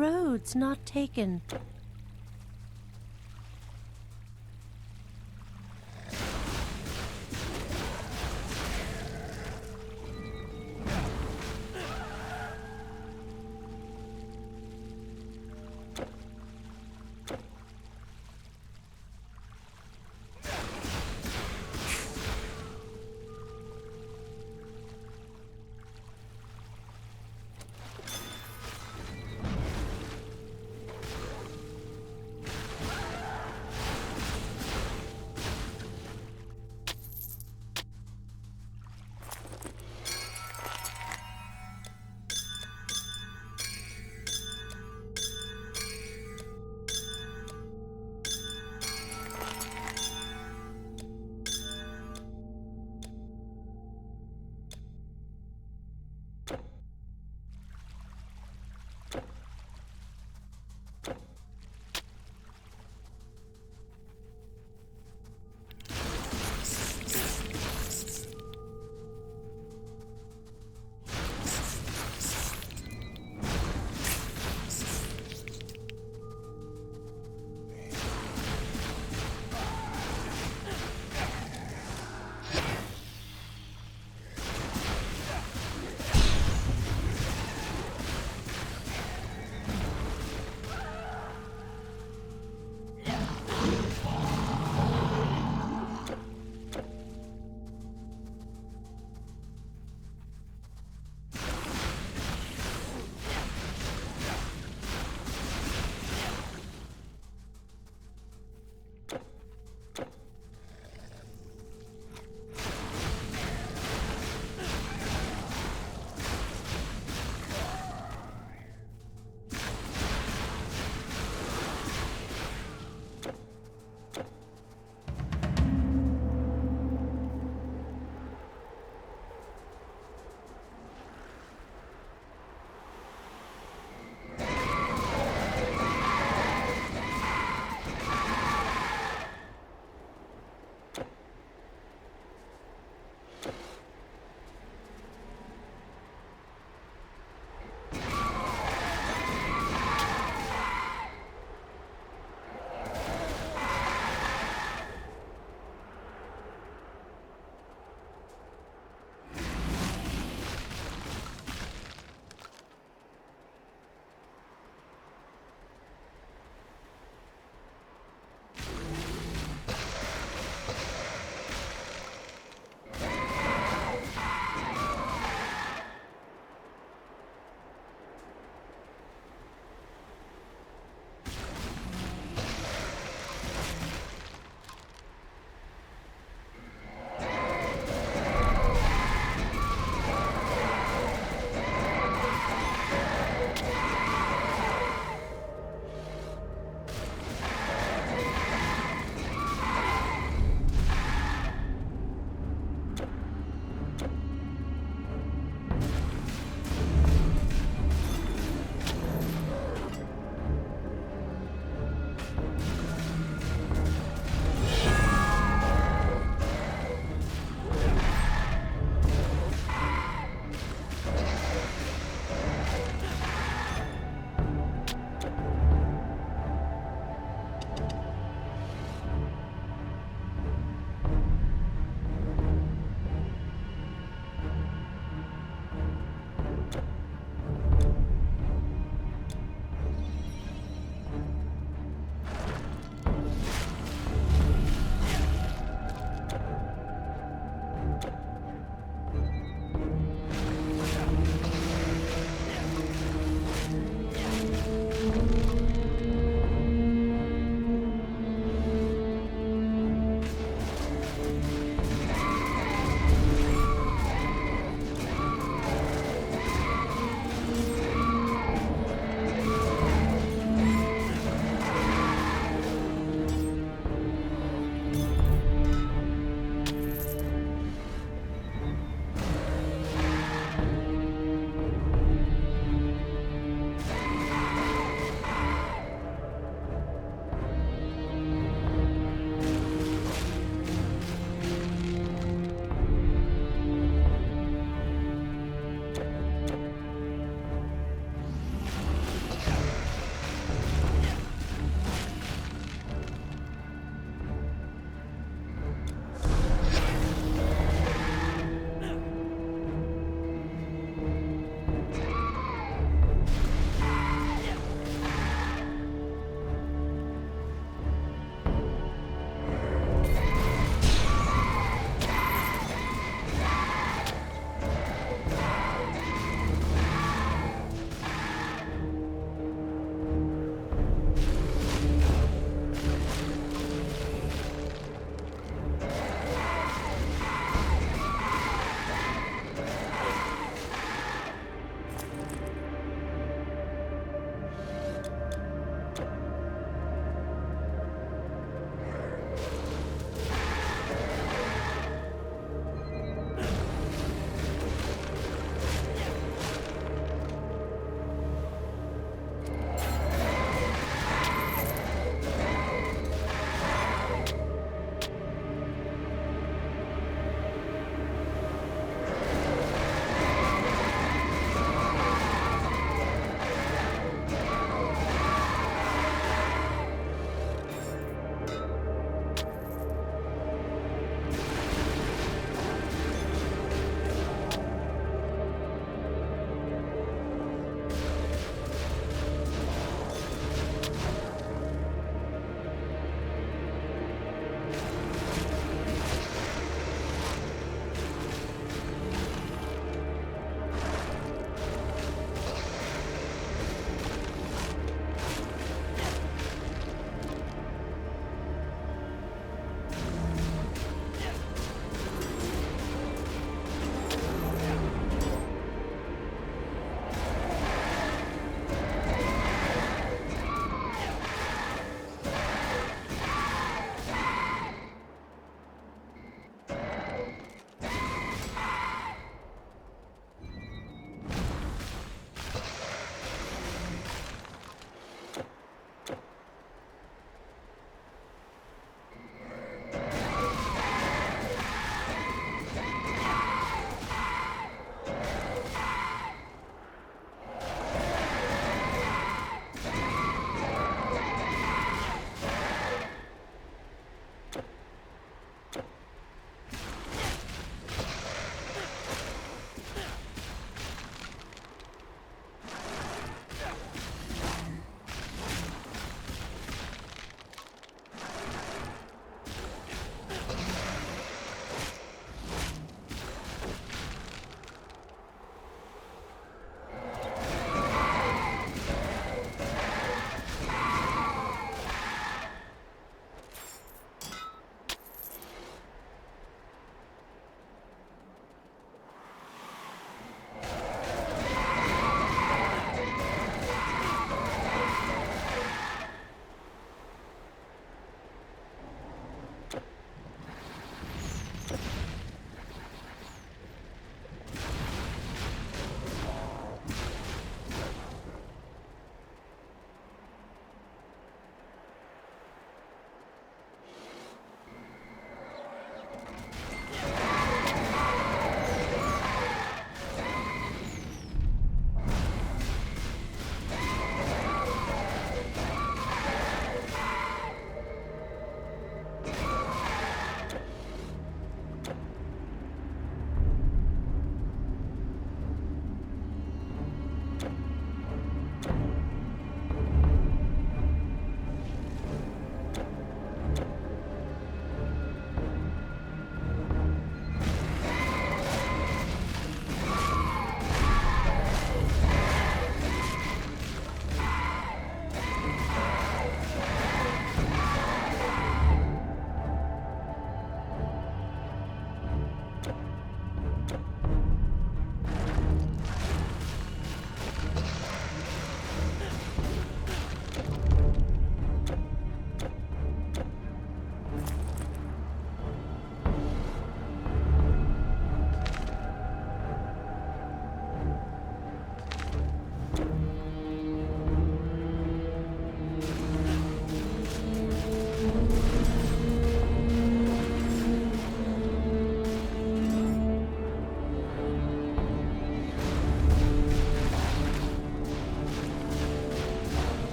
roads not taken.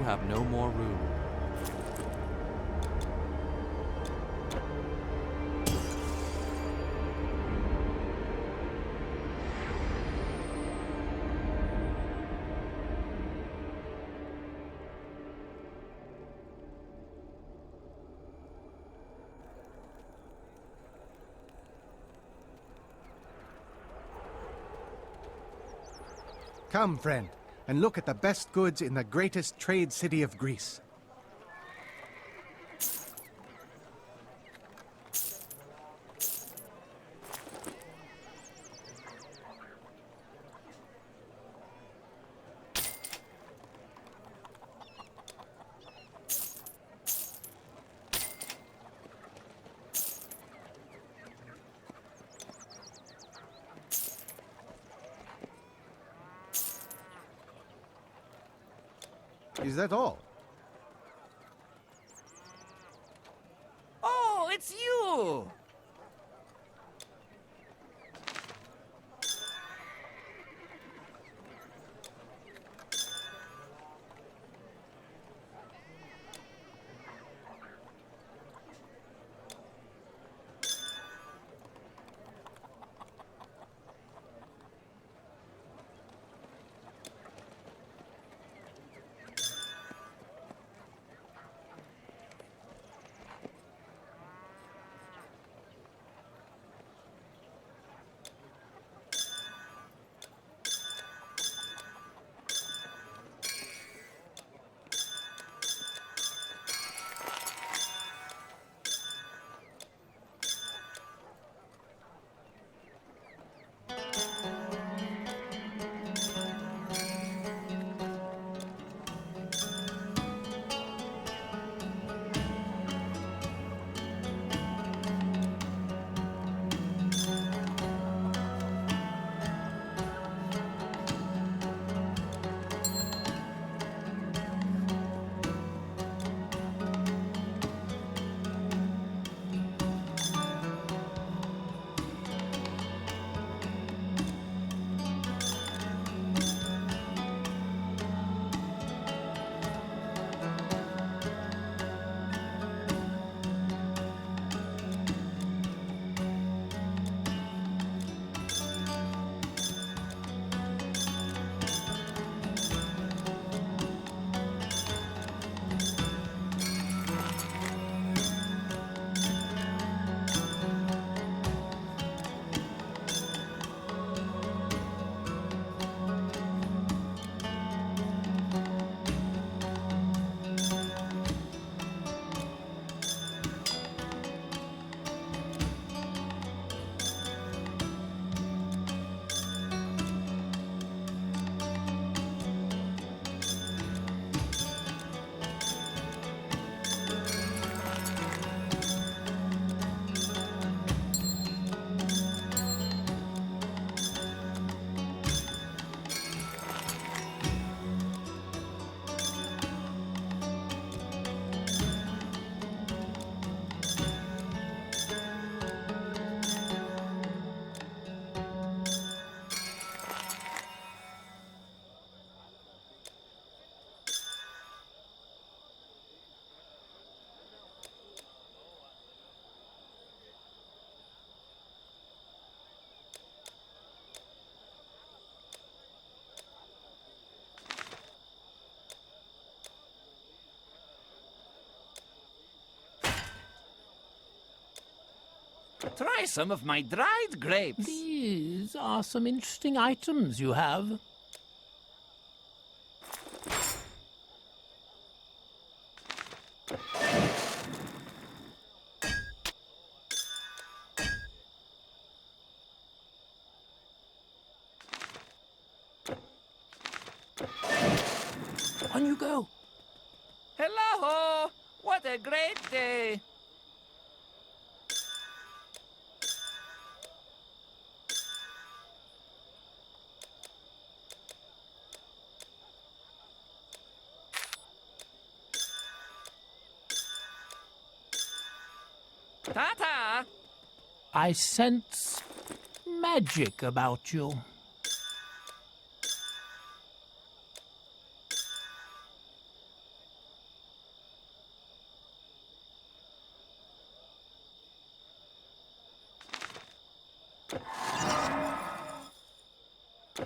have no more room. Come, friend, and look at the best goods in the greatest trade city of Greece. Is that all? Oh, it's you! Try some of my dried grapes. These are some interesting items you have. On you go. Hello! What a great day! Ta-ta! I sense magic about you.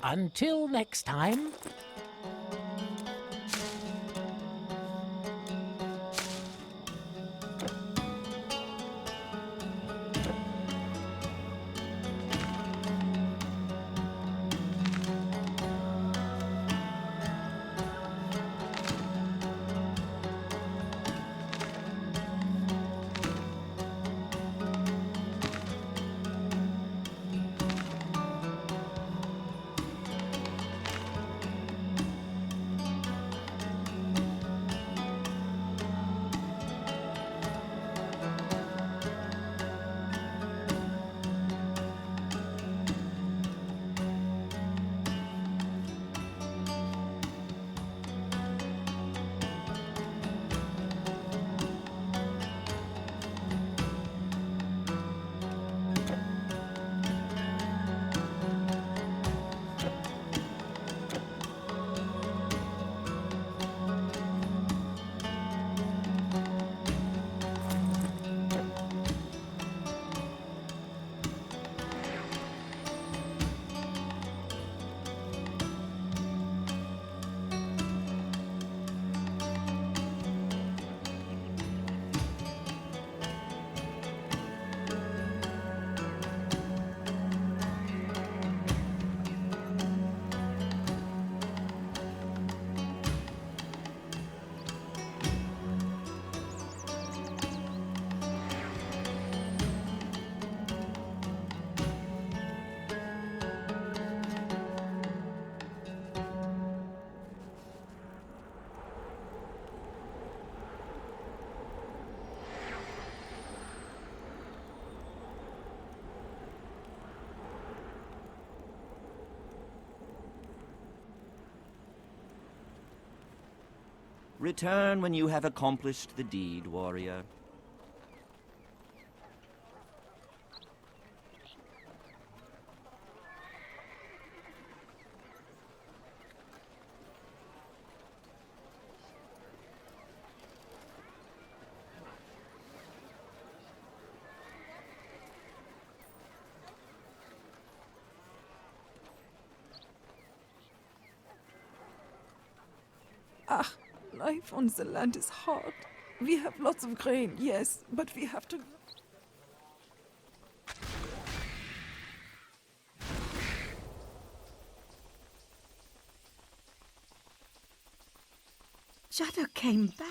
Until next time. Return when you have accomplished the deed, warrior. Life on the land is hard. We have lots of grain, yes, but we have to... Shadow came back.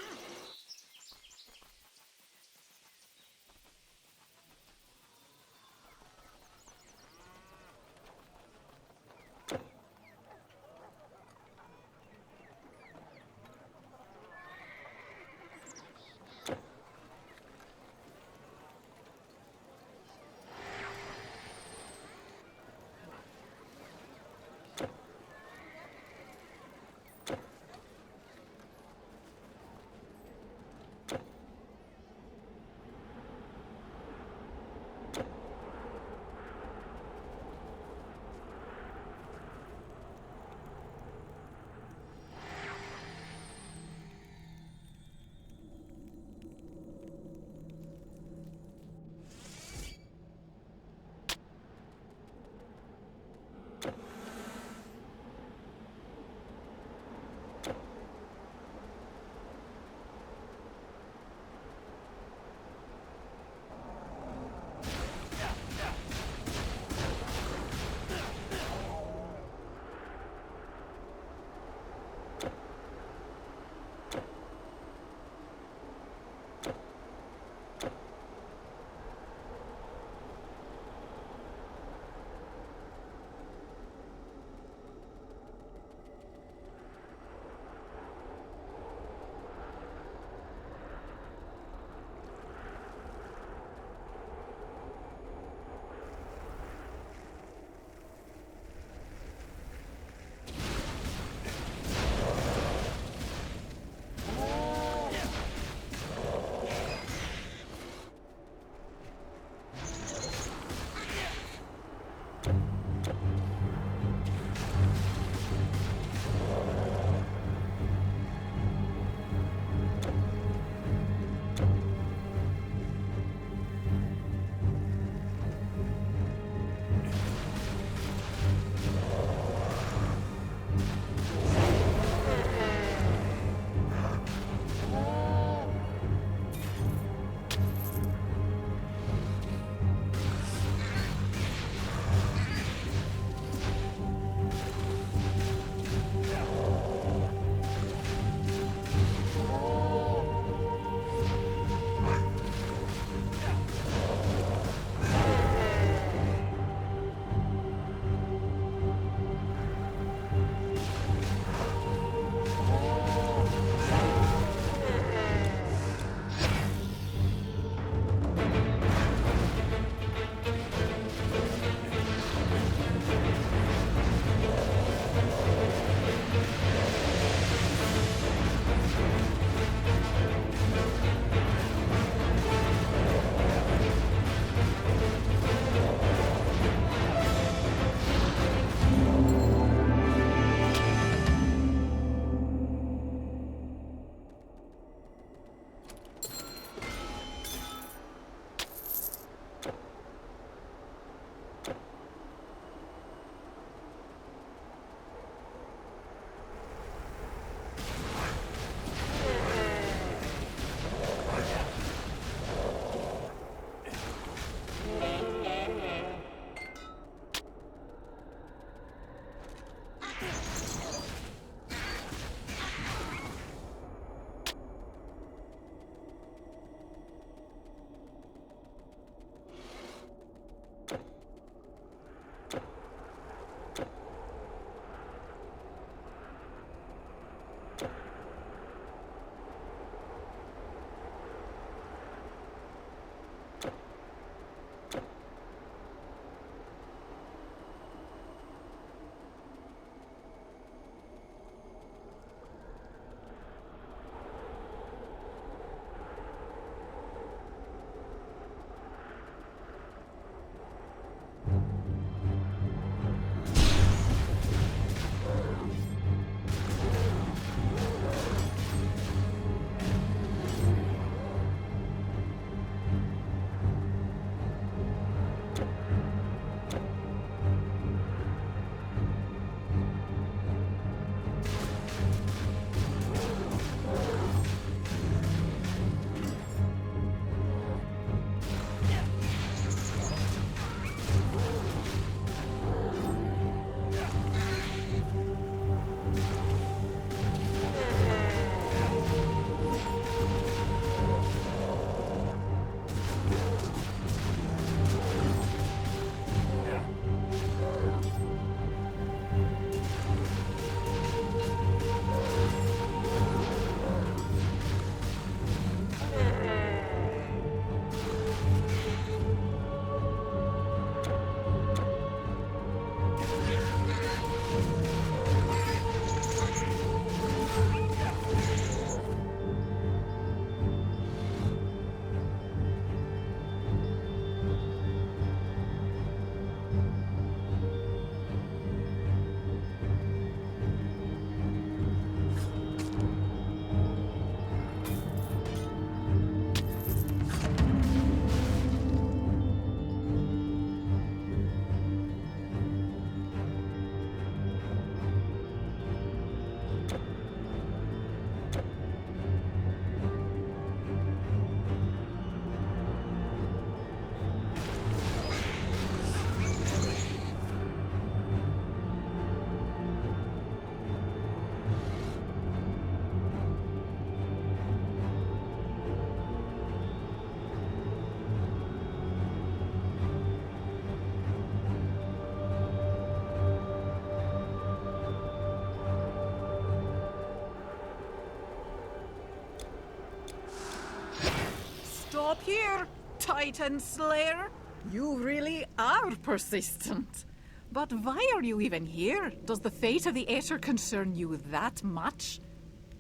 here, Titan Slayer. You really are persistent. But why are you even here? Does the fate of the Aether concern you that much?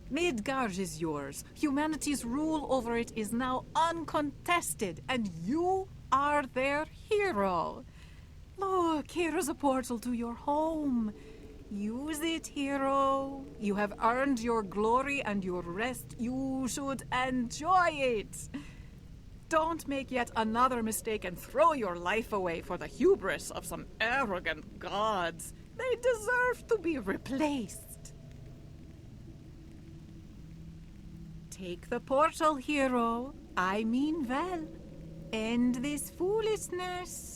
Midgard is yours. Humanity's rule over it is now uncontested, and you are their hero. Look, here is a portal to your home. Use it, hero. You have earned your glory and your rest. You should enjoy it. Don't make yet another mistake and throw your life away for the hubris of some arrogant gods. They deserve to be replaced. Take the portal, hero. I mean well. End this foolishness.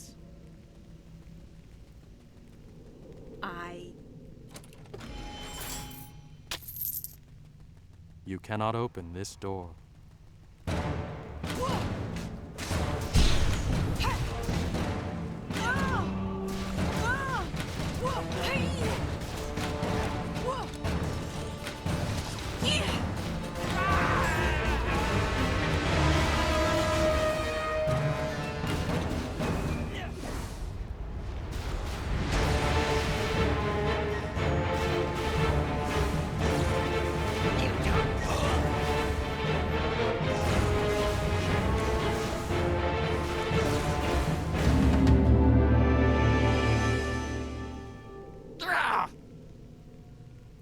You cannot open this door.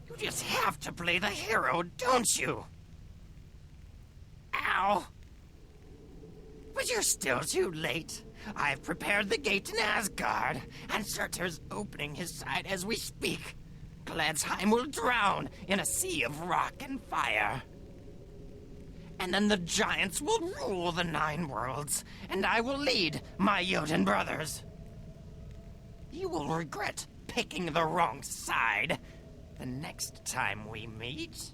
You just have to play the hero, don't you? Ow! But you're still too late. I've prepared the gate in Asgard, and Surtur's opening his side as we speak. Gladsheim will drown in a sea of rock and fire. And then the giants will rule the 9 worlds, and I will lead my Jotun brothers. You will regret picking the wrong side the next time we meet.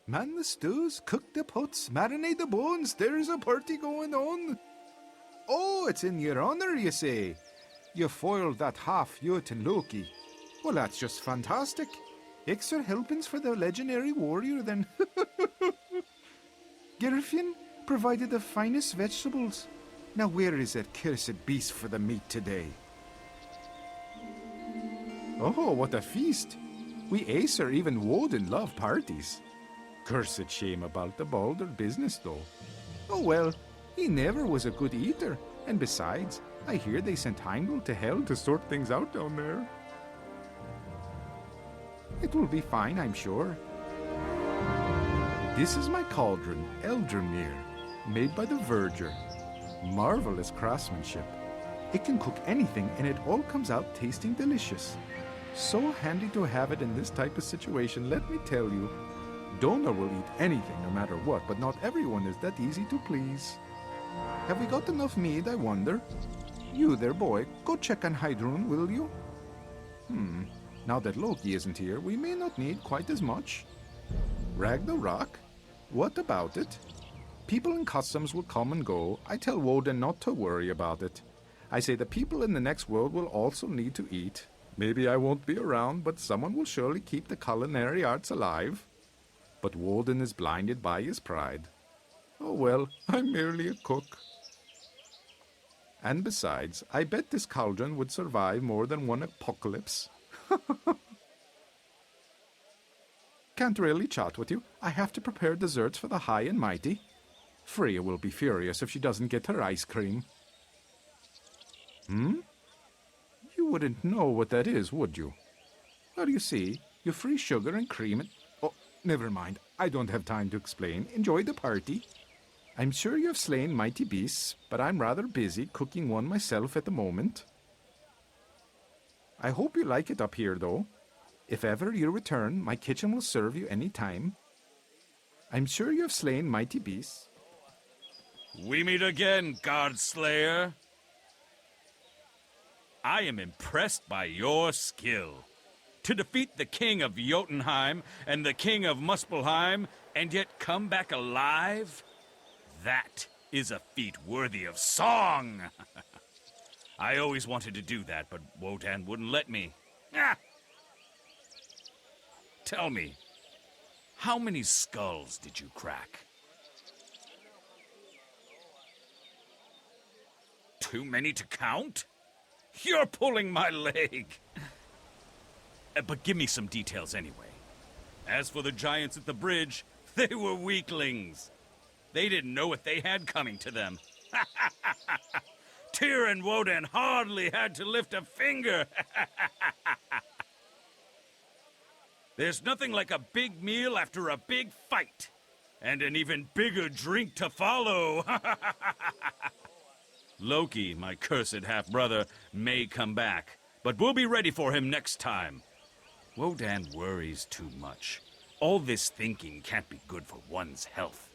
Man the stews, cook the pots, marinate the bones, there's a party going on. Oh, it's in your honor, you say? You foiled that half Jotun Loki. Well, that's just fantastic. Extra helpings for the legendary warrior, then. Gerfin provided the finest vegetables. Now where is that cursed beast for the meat today? Oh, what a feast. We Aesir, even Woden, love parties. Cursed shame about the Baldur business, though. Oh well, he never was a good eater, and besides, I hear they sent Heimdall to hell to sort things out down there. It will be fine, I'm sure. This is my cauldron, Eldrimnir, made by the Verger. Marvelous craftsmanship. It can cook anything, and it all comes out tasting delicious. So handy to have it in this type of situation, let me tell you. Dona will eat anything no matter what, but not everyone is that easy to please. Have we got enough mead, I wonder? You there, boy, go check on Heidrun, will you? Now that Loki isn't here, we may not need quite as much. Ragnarok? What about it? People in customs will come and go. I tell Woden not to worry about it. I say the people in the next world will also need to eat. Maybe I won't be around, but someone will surely keep the culinary arts alive. But Woden is blinded by his pride. Oh well, I'm merely a cook. And besides, I bet this cauldron would survive more than one apocalypse. Can't really chat with you. I have to prepare desserts for the high and mighty. Freya will be furious if she doesn't get her ice cream. You wouldn't know what that is, would you? Well, you see, you freeze sugar and cream and... Oh, never mind. I don't have time to explain. Enjoy the party. I'm sure you have slain mighty beasts, but I'm rather busy cooking one myself at the moment. I hope you like it up here, though. If ever you return, my kitchen will serve you any time. I'm sure you have slain mighty beasts. We meet again, God Slayer. I am impressed by your skill. To defeat the king of Jotunheim and the king of Muspelheim, and yet come back alive? That is a feat worthy of song! I always wanted to do that, but Wotan wouldn't let me. Ah! Tell me, how many skulls did you crack? Too many to count? You're pulling my leg! But give me some details anyway. As for the giants at the bridge, they were weaklings. They didn't know what they had coming to them. Tyr and Woden hardly had to lift a finger. There's nothing like a big meal after a big fight. And an even bigger drink to follow. Loki, my cursed half-brother, may come back, but we'll be ready for him next time. Wodan worries too much. All this thinking can't be good for one's health.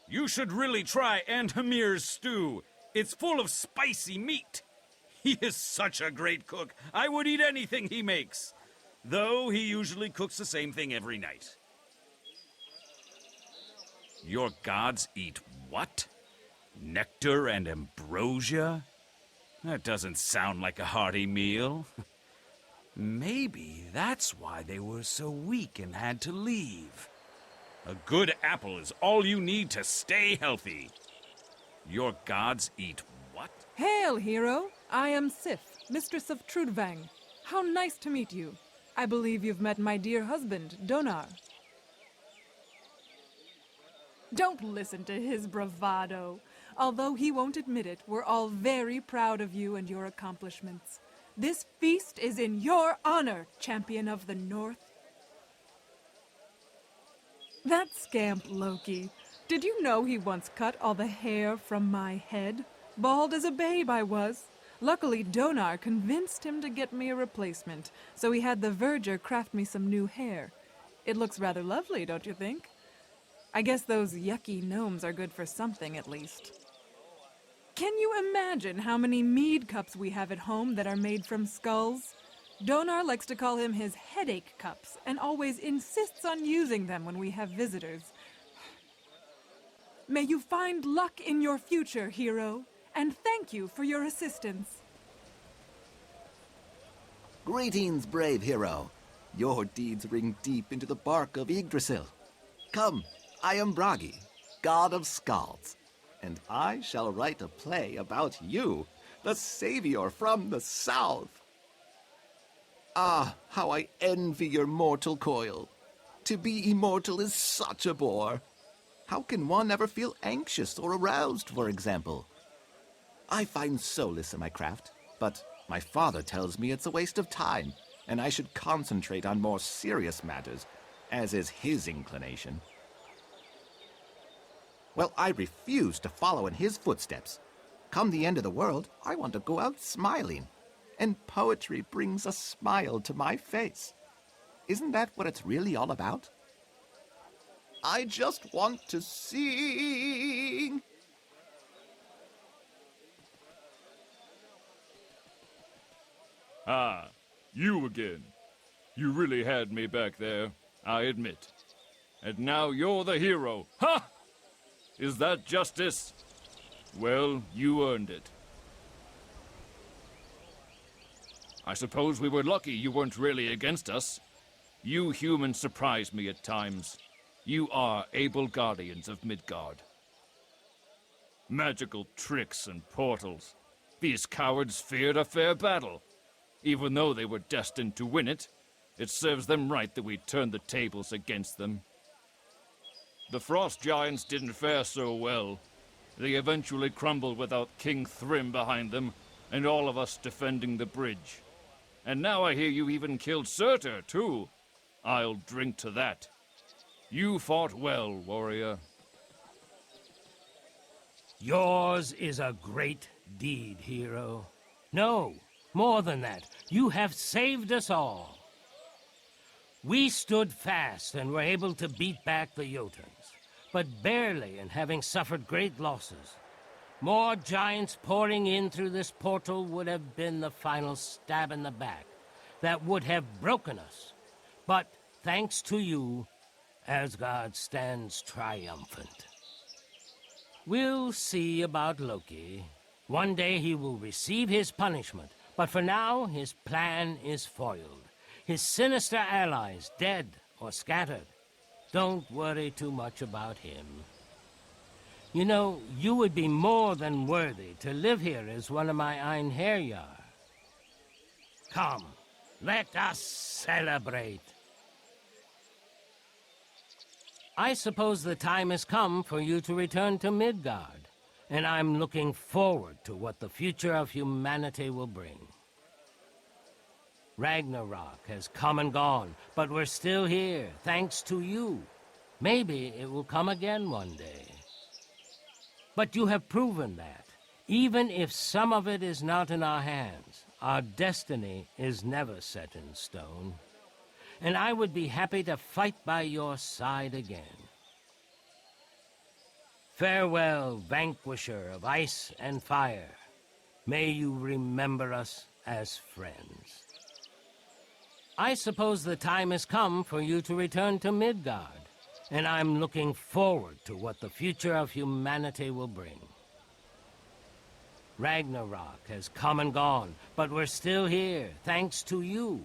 You should really try Andhamir's stew. It's full of spicy meat. He is such a great cook. I would eat anything he makes. Though he usually cooks the same thing every night. Your gods eat what? Nectar and ambrosia? That doesn't sound like a hearty meal. Maybe that's why they were so weak and had to leave. A good apple is all you need to stay healthy. Your gods eat what? Hail, hero! I am Sif, mistress of Trudvang. How nice to meet you. I believe you've met my dear husband, Donar. Don't listen to his bravado. Although he won't admit it, we're all very proud of you and your accomplishments. This feast is in your honor, champion of the North. That scamp Loki. Did you know he once cut all the hair from my head? Bald as a babe I was. Luckily, Donar convinced him to get me a replacement, so he had the verger craft me some new hair. It looks rather lovely, don't you think? I guess those yucky gnomes are good for something, at least. Can you imagine how many mead cups we have at home that are made from skulls? Donar likes to call him his headache cups, and always insists on using them when we have visitors. May you find luck in your future, hero, and thank you for your assistance. Greetings, brave hero. Your deeds ring deep into the bark of Yggdrasil. Come, I am Bragi, god of skalds, and I shall write a play about you, the savior from the south. Ah, how I envy your mortal coil. To be immortal is such a bore. How can one ever feel anxious or aroused, for example? I find solace in my craft, but my father tells me it's a waste of time, and I should concentrate on more serious matters, as is his inclination. Well, I refuse to follow in his footsteps. Come the end of the world, I want to go out smiling, and poetry brings a smile to my face. Isn't that what it's really all about? I just want to sing. Ah, you again. You really had me back there, I admit. And now you're the hero. Ha! Is that justice? Well, you earned it. I suppose we were lucky you weren't really against us. You humans surprise me at times. You are able guardians of Midgard. Magical tricks and portals. These cowards feared a fair battle. Even though they were destined to win it, it serves them right that we turned the tables against them. The Frost Giants didn't fare so well. They eventually crumbled without King Thrym behind them, and all of us defending the bridge. And now I hear you even killed Surtur, too. I'll drink to that. You fought well, warrior. Yours is a great deed, hero. No, more than that, you have saved us all. We stood fast and were able to beat back the Jotuns, but barely, and having suffered great losses. More giants pouring in through this portal would have been the final stab in the back that would have broken us. But thanks to you, Asgard stands triumphant. We'll see about Loki. One day he will receive his punishment, but for now his plan is foiled. His sinister allies dead or scattered. Don't worry too much about him. You know, you would be more than worthy to live here as one of my Einherjar. Come, let us celebrate. I suppose the time has come for you to return to Midgard, and I'm looking forward to what the future of humanity will bring. Ragnarok has come and gone, but we're still here, thanks to you. Maybe it will come again one day. But you have proven that, even if some of it is not in our hands, our destiny is never set in stone. And I would be happy to fight by your side again. Farewell, vanquisher of ice and fire. May you remember us as friends. I suppose the time has come for you to return to Midgard, and I'm looking forward to what the future of humanity will bring. Ragnarok has come and gone, but we're still here, thanks to you.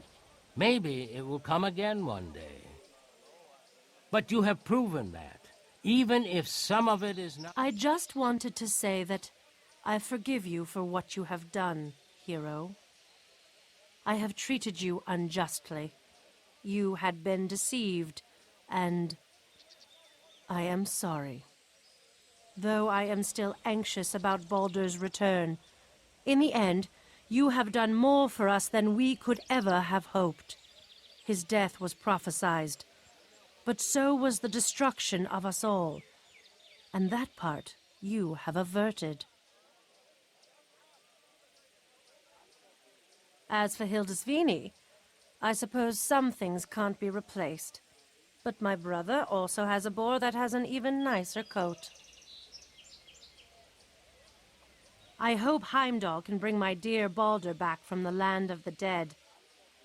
Maybe it will come again one day. But you have proven that, even if some of it is not... I just wanted to say that I forgive you for what you have done, hero. I have treated you unjustly, You had been deceived, and I am sorry. Though I am still anxious about Baldur's return, in the end, you have done more for us than we could ever have hoped. His death was prophesied, but so was the destruction of us all, and that part you have averted. As for Hildisvini, I suppose some things can't be replaced, but my brother also has a boar that has an even nicer coat. I hope Heimdall can bring my dear Baldur back from the land of the dead.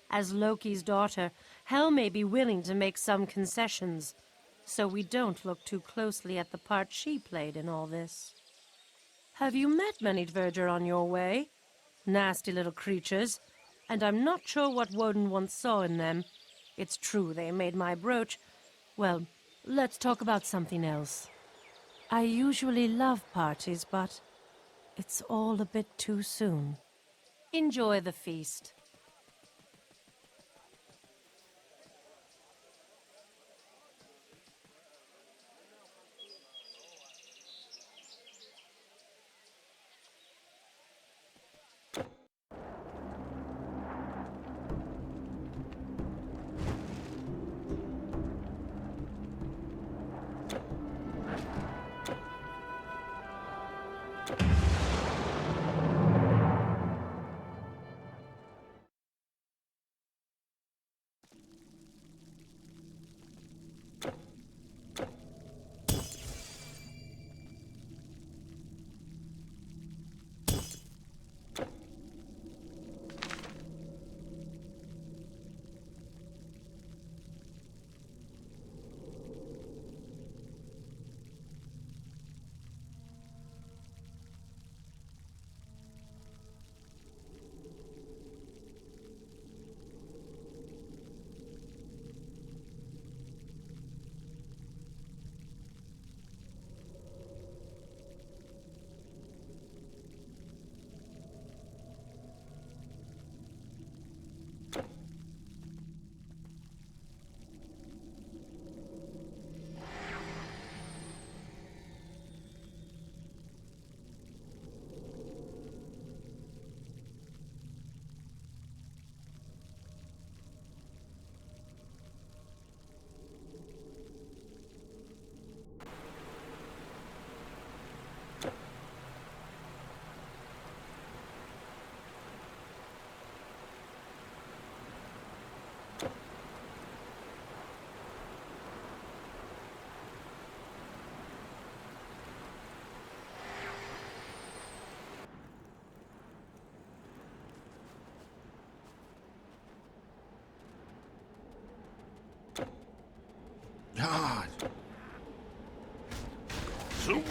As Loki's daughter, Hel may be willing to make some concessions, so we don't look too closely at the part she played in all this. Have you met many Dvergr on your way? Nasty little creatures, and I'm not sure what Woden once saw in them. It's true they made my brooch. Well, let's talk about something else. I usually love parties, but it's all a bit too soon. Enjoy the feast. God. Zoom.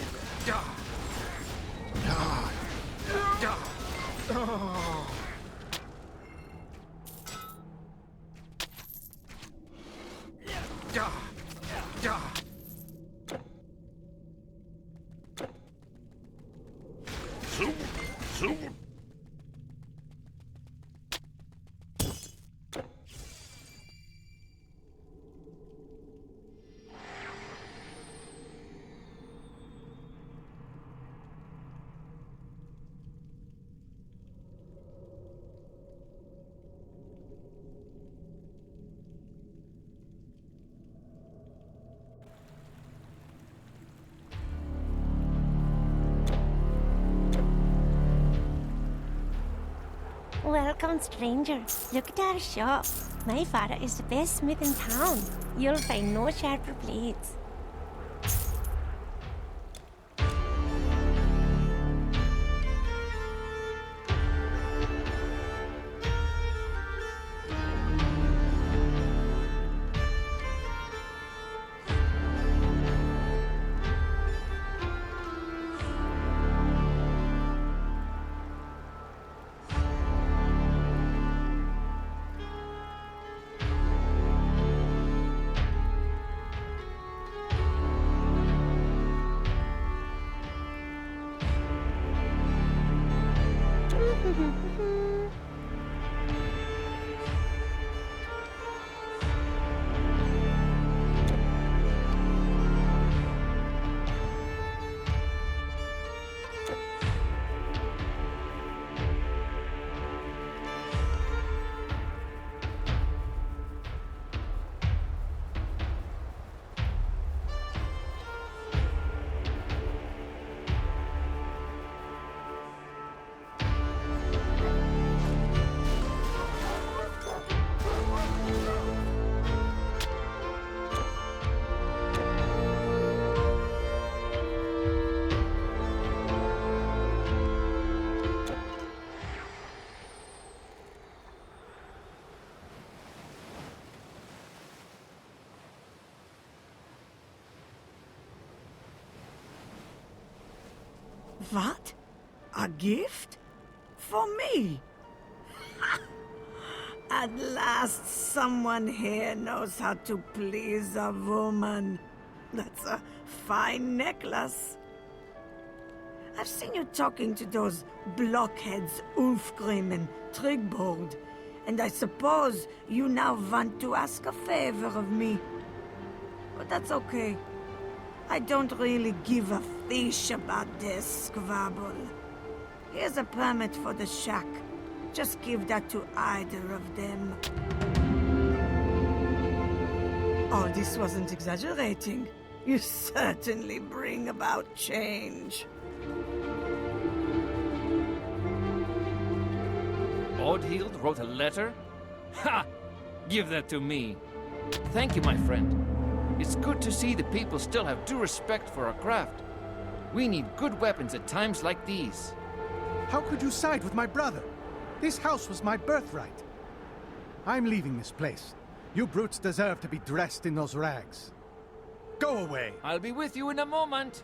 God. God. God. Oh. God. God. Zoom. Zoom. Welcome, stranger. Look at our shop. My father is the best smith in town. You'll find no sharper blades. What? A gift? For me? At last, someone here knows how to please a woman. That's a fine necklace. I've seen you talking to those blockheads Ulfgrim and Trigbold, and I suppose you now want to ask a favor of me. But that's okay. I don't really give a fish about this squabble. Here's a permit for the shack. Just give that to either of them. Oh, this wasn't exaggerating. You certainly bring about change. Odhild wrote a letter? Ha! Give that to me. Thank you, my friend. It's good to see the people still have due respect for our craft. We need good weapons at times like these. How could you side with my brother? This house was my birthright. I'm leaving this place. You brutes deserve to be dressed in those rags. Go away. I'll be with you in a moment.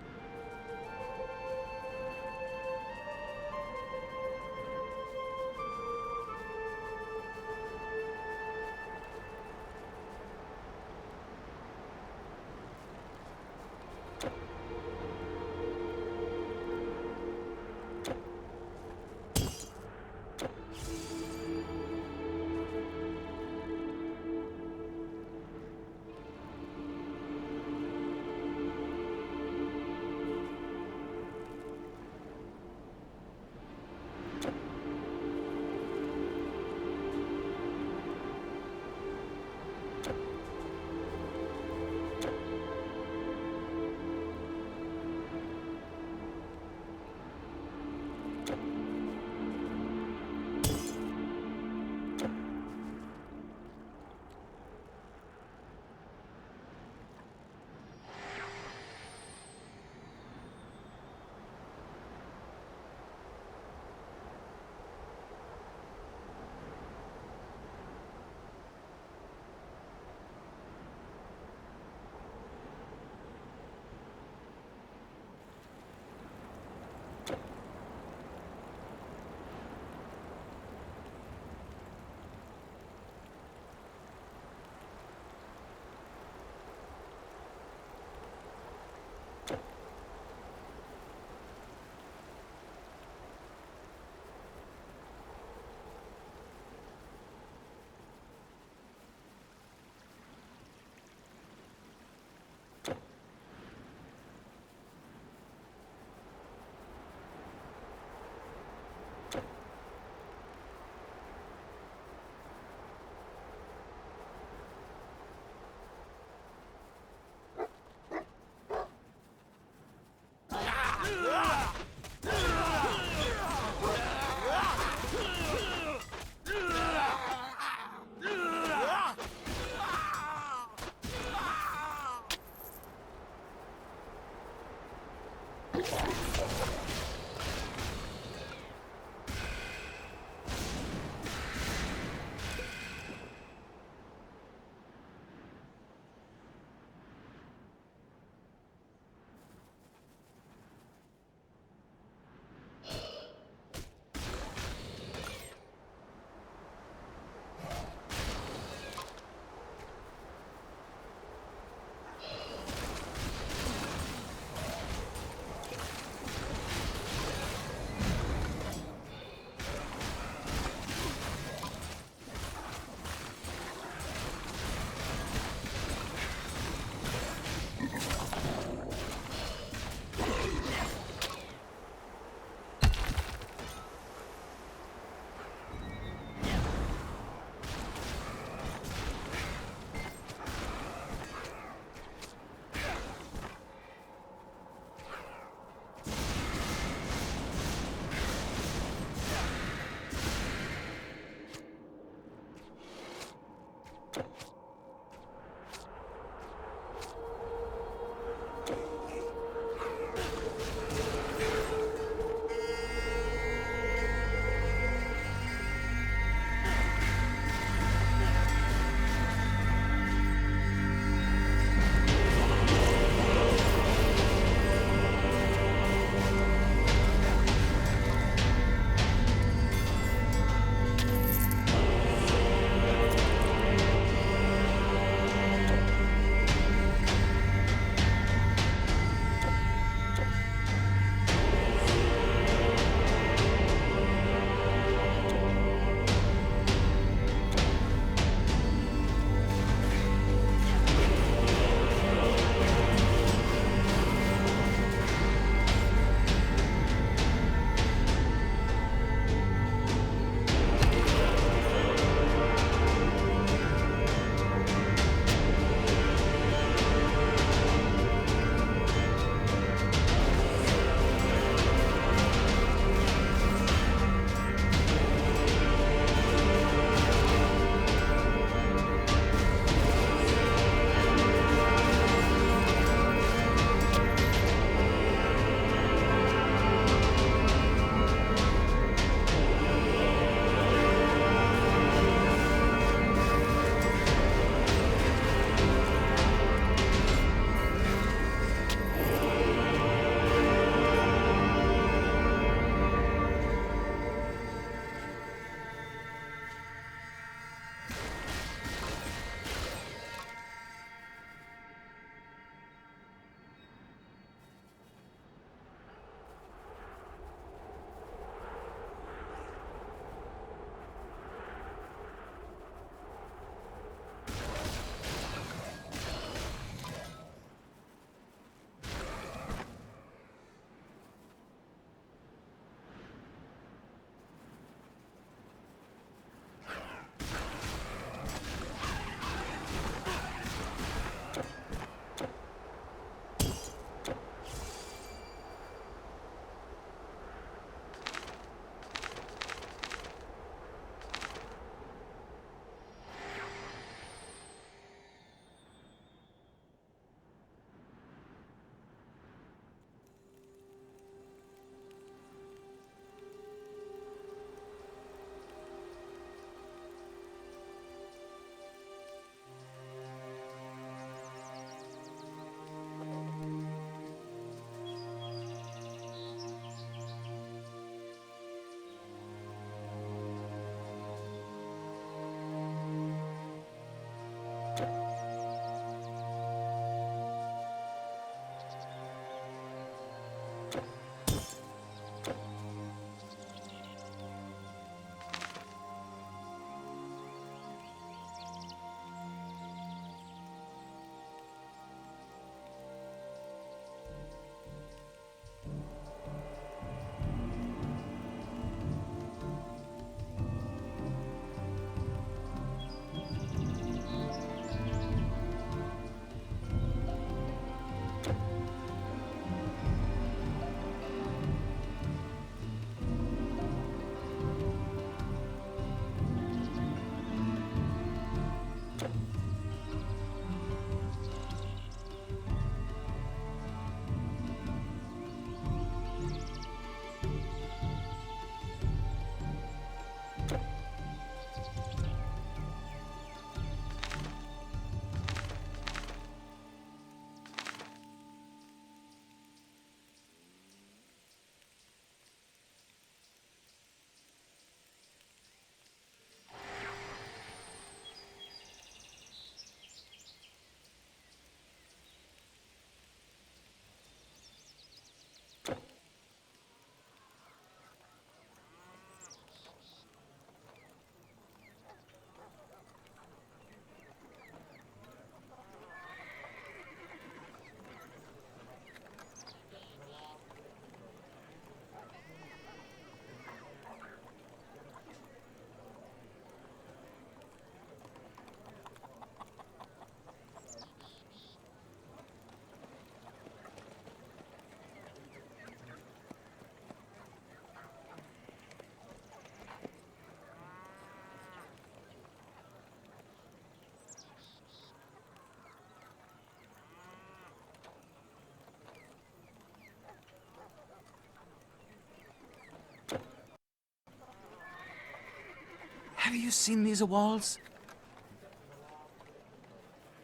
Have you seen these walls?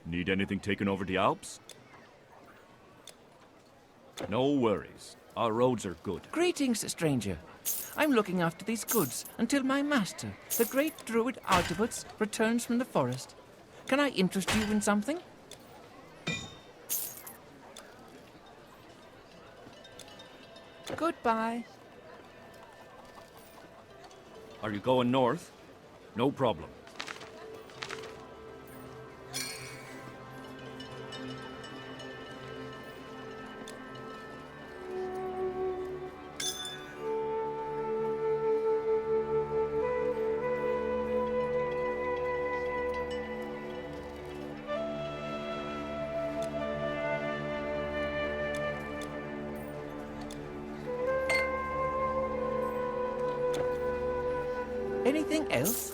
Need anything taken over the Alps? No worries. Our roads are good. Greetings, stranger. I'm looking after these goods until my master, the great druid Artabuts, returns from the forest. Can I interest you in something? Goodbye. Are you going north? No problem. Anything else?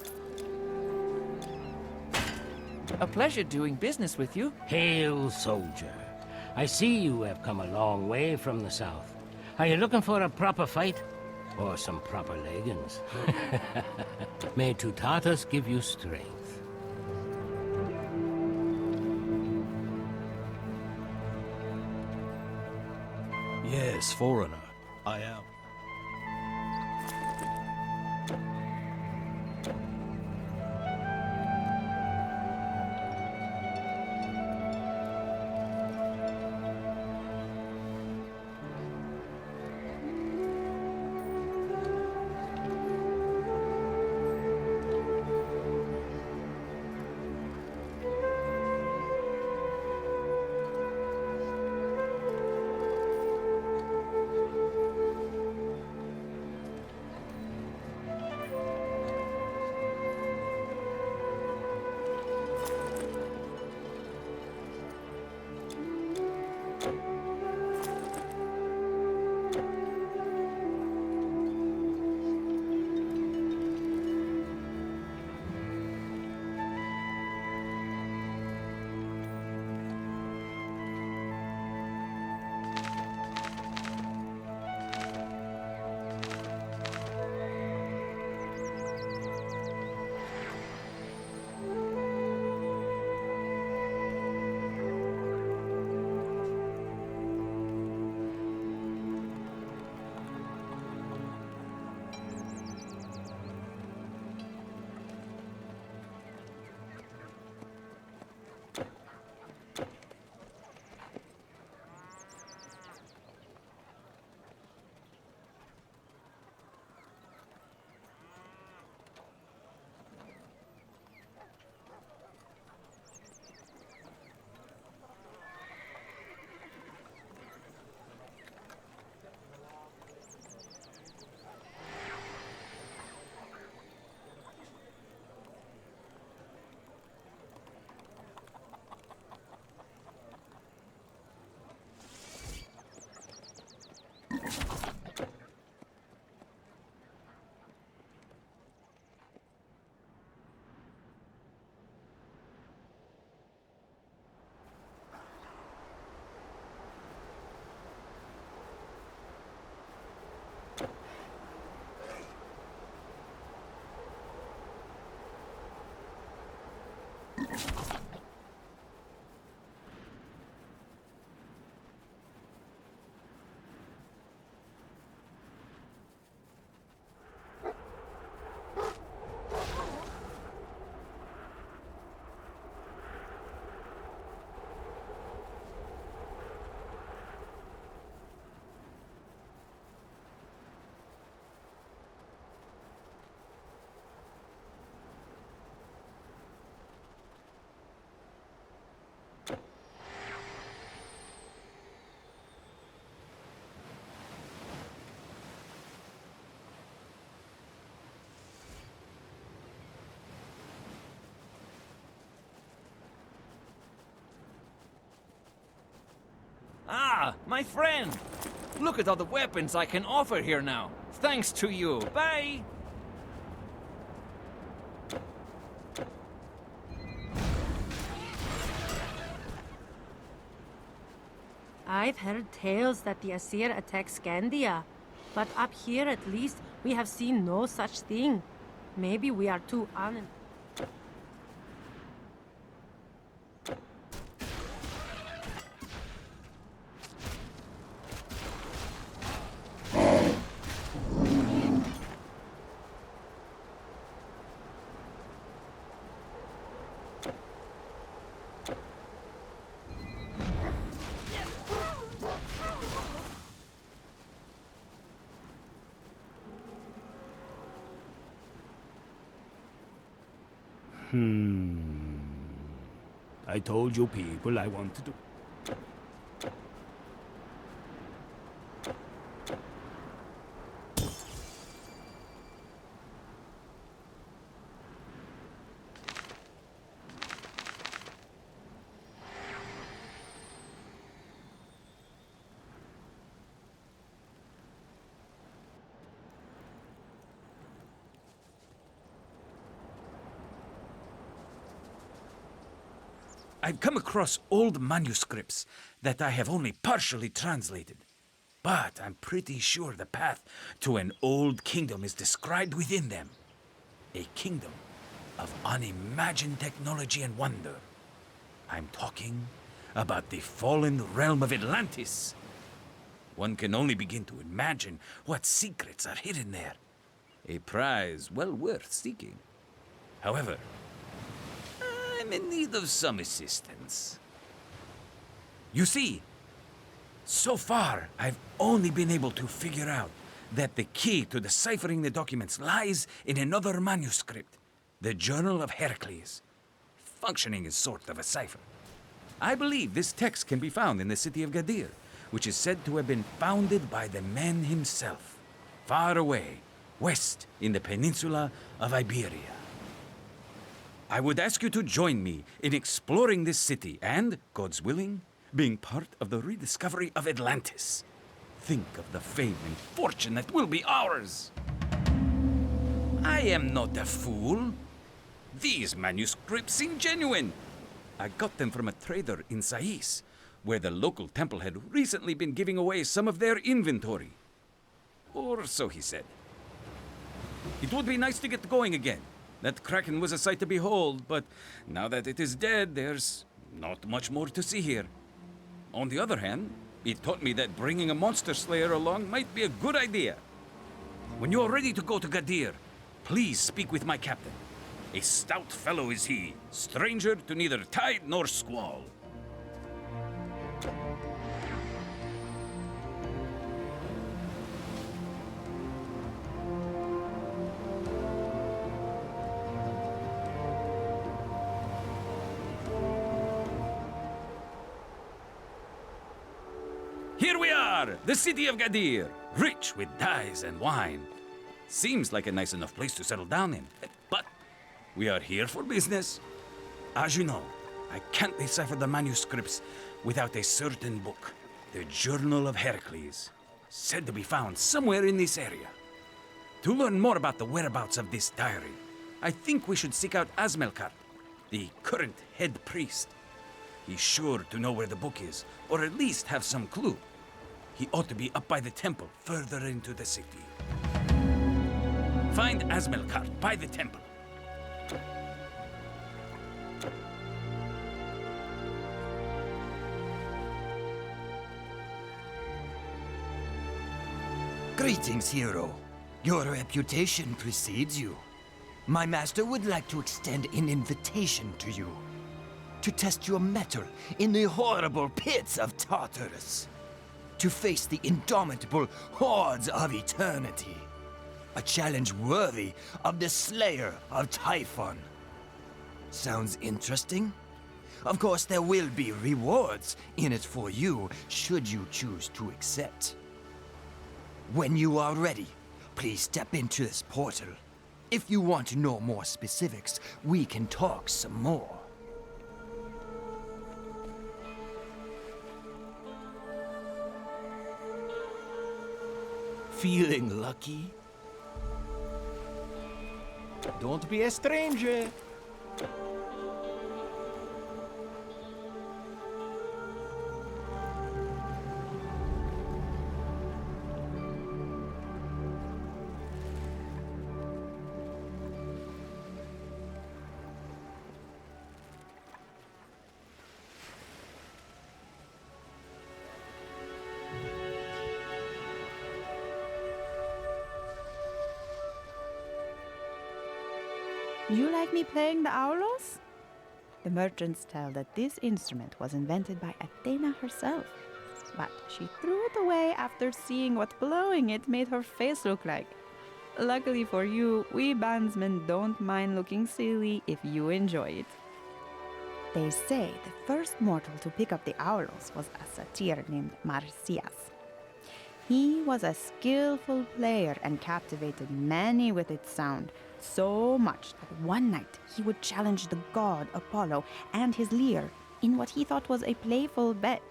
A pleasure doing business with you. Hail, soldier. I see you have come a long way from the south. Are you looking for a proper fight? Or some proper leggings? May Tutatus give you strength. Yes, foreigner. I am. Ah, my friend! Look at all the weapons I can offer here now. Thanks to you. Bye! I've heard tales that the Aesir attacked Scandia, but up here at least we have seen no such thing. Maybe we are too honest. I told you people I wanted to... I've come across old manuscripts that I have only partially translated. But I'm pretty sure the path to an old kingdom is described within them. A kingdom of unimagined technology and wonder. I'm talking about the fallen realm of Atlantis. One can only begin to imagine what secrets are hidden there. A prize well worth seeking. However, I'm in need of some assistance. You see, so far I've only been able to figure out that the key to deciphering the documents lies in another manuscript, the Journal of Heracles, functioning as sort of a cipher. I believe this text can be found in the city of Gadir, which is said to have been founded by the man himself, far away, west in the peninsula of Iberia. I would ask you to join me in exploring this city and, God's willing, being part of the rediscovery of Atlantis. Think of the fame and fortune that will be ours. I am not a fool. These manuscripts seem genuine. I got them from a trader in Sais, where the local temple had recently been giving away some of their inventory. Or so he said. It would be nice to get going again. That kraken was a sight to behold, but now that it is dead, there's not much more to see here. On the other hand, it taught me that bringing a monster slayer along might be a good idea. When you are ready to go to Gadir, please speak with my captain. A stout fellow is he, stranger to neither tide nor squall. Here we are, the city of Gadir, rich with dyes and wine. Seems like a nice enough place to settle down in, but we are here for business. As you know, I can't decipher the manuscripts without a certain book, the Journal of Heracles, said to be found somewhere in this area. To learn more about the whereabouts of this diary, I think we should seek out Asmelkart, the current head priest. He's sure to know where the book is, or at least have some clue. He ought to be up by the temple, further into the city. Find Asmelkart by the temple. Greetings, hero. Your reputation precedes you. My master would like to extend an invitation to you. To test your mettle in the horrible pits of Tartarus. To face the indomitable hordes of eternity. A challenge worthy of the Slayer of Typhon. Sounds interesting? Of course, there will be rewards in it for you, should you choose to accept. When you are ready, please step into this portal. If you want to know more specifics, we can talk some more. Feeling lucky? Don't be a stranger. You like me playing the aulos? The merchants tell that this instrument was invented by Athena herself, but she threw it away after seeing what blowing it made her face look like. Luckily for you, we bandsmen don't mind looking silly if you enjoy it. They say the first mortal to pick up the aulos was a satyr named Marsyas. He was a skillful player and captivated many with its sound, so much that one night he would challenge the god Apollo and his lyre in what he thought was a playful bet.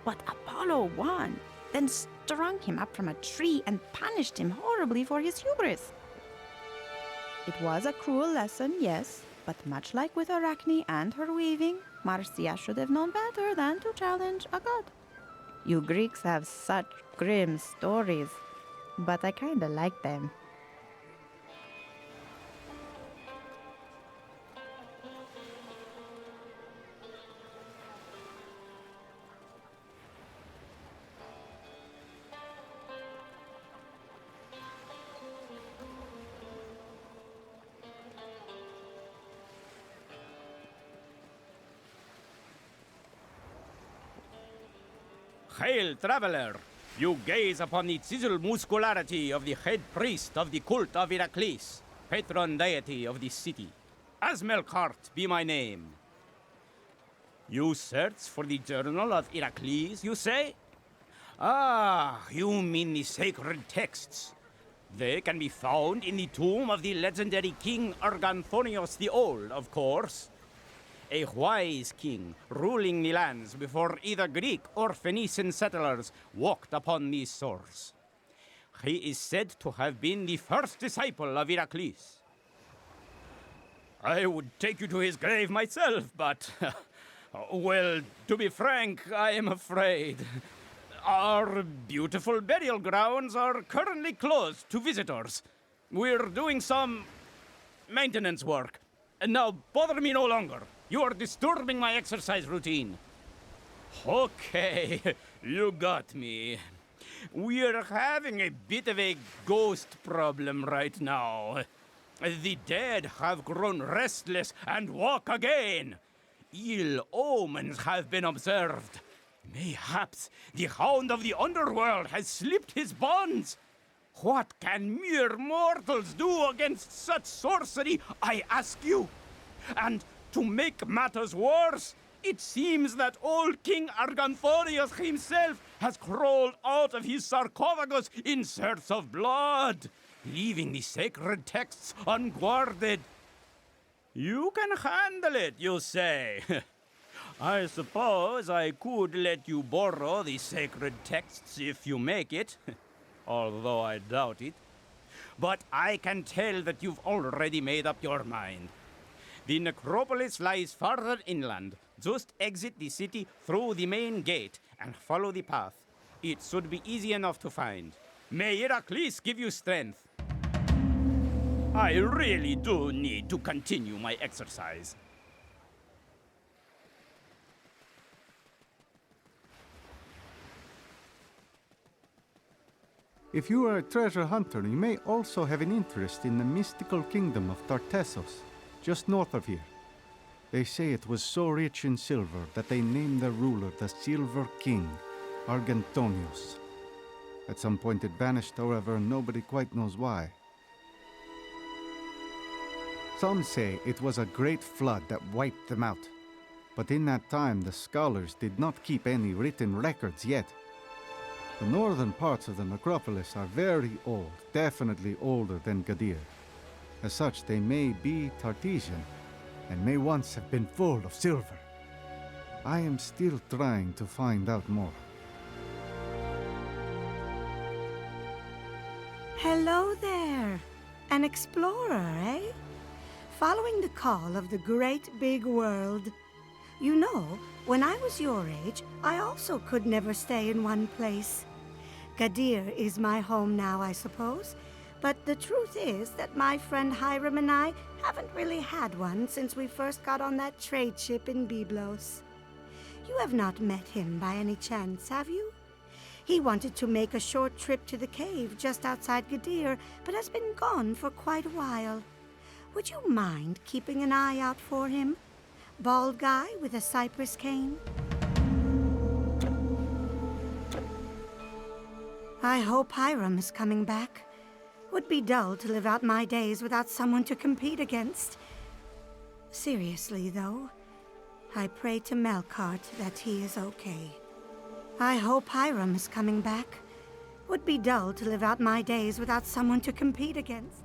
But Apollo won, then strung him up from a tree and punished him horribly for his hubris. It was a cruel lesson, yes, but much like with Arachne and her weaving, Marcia should have known better than to challenge a god. You Greeks have such grim stories, but I kinda like them. Hail, traveler! You gaze upon the chiseled muscularity of the head priest of the cult of Heracles, patron deity of the city. Asmelkart be my name. You search for the journal of Heracles, you say? Ah, you mean the sacred texts. They can be found in the tomb of the legendary King Arganthonios the Old, of course. A wise king ruling the lands before either Greek or Phoenician settlers walked upon these shores. He is said to have been the first disciple of Heracles. I would take you to his grave myself, but, well, to be frank, I am afraid. Our beautiful burial grounds are currently closed to visitors. We're doing some maintenance work. And now bother me no longer. You are disturbing my exercise routine. Okay, you got me. We're having a bit of a ghost problem right now. The dead have grown restless and walk again. Ill omens have been observed. Mayhaps the hound of the underworld has slipped his bonds. What can mere mortals do against such sorcery, I ask you? And to make matters worse, it seems that old King Arganthonius himself has crawled out of his sarcophagus in search of blood, leaving the sacred texts unguarded. You can handle it, you say? I suppose I could let you borrow the sacred texts if you make it, although I doubt it. But I can tell that you've already made up your mind. The necropolis lies farther inland. Just exit the city through the main gate and follow the path. It should be easy enough to find. May Heracles give you strength. I really do need to continue my exercise. If you are a treasure hunter, you may also have an interest in the mystical kingdom of Tartessos, just north of here. They say it was so rich in silver that they named their ruler the Silver King, Argantonius. At some point it vanished, however, and nobody quite knows why. Some say it was a great flood that wiped them out. But in that time, the scholars did not keep any written records yet. The northern parts of the necropolis are very old, definitely older than Gadir. As such, they may be Tartessian, and may once have been full of silver. I am still trying to find out more. Hello there. An explorer, eh? Following the call of the great big world. You know, when I was your age, I also could never stay in one place. Gadir is my home now, I suppose. But the truth is that my friend Hiram and I haven't really had one since we first got on that trade ship in Byblos. You have not met him by any chance, have you? He wanted to make a short trip to the cave just outside Gadir, but has been gone for quite a while. Would you mind keeping an eye out for him? Bald guy with a cypress cane? I hope Hiram is coming back. Would be dull to live out my days without someone to compete against. Seriously, though, I pray to Melkart that he is okay. I hope Hiram is coming back. Would be dull to live out my days without someone to compete against.